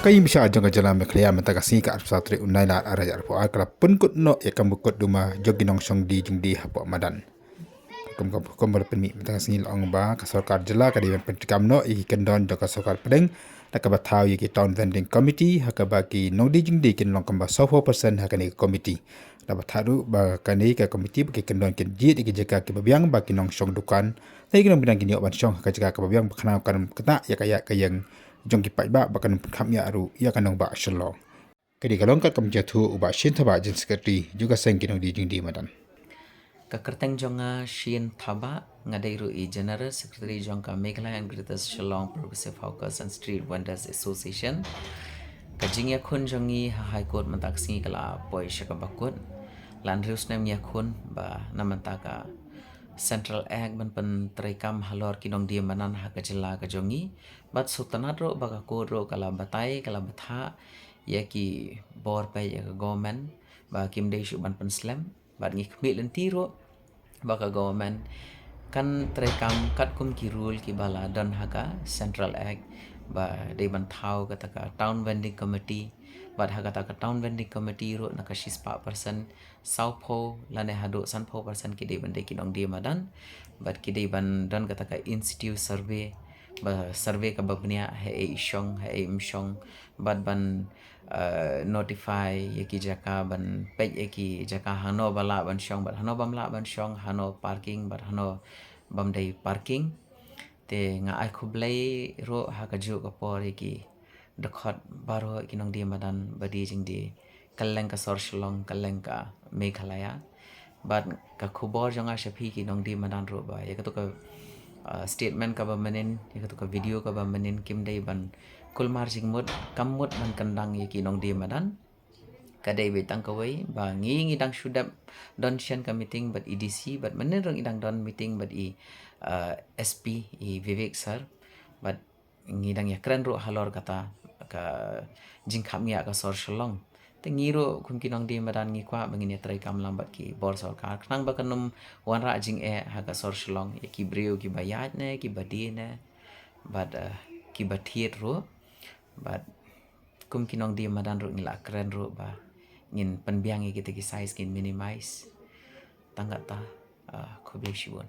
Kayi bisa ajong jalan meklaya mentaka singka arpsatri unai la araja arpo akala penkut no ya kambukut duma joginong song di jungdi hapo madan. Kum berpeni mentaka singil ong ba ka sarkar jela ka diwen pentikam no iki kendon joka sarkar pedeng la ka batau iki town vending committee haka baki nong di jungdi kin long kamba 100% haka ni committee. La batharu ba kani ka committee baki kendon kin jit iki jeka ki babiang baki nong song dukan. Lai kinong bidang kini oban song haka jeka ka babiang bakana kan kena ya kayang jong ki pai ba bakan kham ya ru ya kanong ba shlo kedi kalong kat kam jathu uba shin thaba jin secretary juga seng kinong di jing di madan Kakerteng jonga Shin Thaba ngadairu i General Secretary jongka Meghalaya and Greater Shillong Progressive Hawkers and Street Vendors Association kajingya khun jongi High Court mantak singi kala poi shakabakut lan rius nem ya khun ba namantaka Central Ag ban pen traikam halor kinong dia manan hakajela kajongi bat sultanat ro baka kodro kala batai kala batha ya ki bor pa ya government ba kim dei shu ban pen slam bat ngi khmil tiro baka government kan traikam kat kum ki rule ki bala dan haka Central Ag ba dei ban thau kataka town vending committee bat haka taka town vending committee ro nakasis pa person South Po lane hado San Po person ki dei ban dei kinong dia madan bat ki dei ban dan kataka institute survey ba survey ka babnia he ishong he imshong bat ban notify yaki jaka ban pej yaki jaka hano bala ban shong bat hano bamla ban shong hano parking bat hano bam dei parking te nga ai khublai ro hakaju ka por yaki dekhot baro kinong dia madan badi jing di kaleng ka sor shlong kaleng ka Meghalaya bat ka khubor jonga shapi kinong dia madan ro ba ya ka statement ka ba manin ya ka video ka ba manin kim dei ban kulmar jingmut kamut man kandang yaki nong dia madan kadai betang kawai ba ngi dang shudap don shan ka meeting but EDC but manin rong idang don meeting but SP Vivek sir but ngi dang ya kran ro halor kata ka jingkham ya ka sor shalong te ngiro kum kinong dia madan ngi kwa bangin ya trai kam lambat ki bor sarkar knang ba kanum wan ra jing ha ka sor shalong ya ki breu ki bayat ne ki badi ne but ki bathiet ro but kum kinong dia madan ro ngila keren ro ba ngin penbiang kita ki size kin minimize tangga ta khublai shibun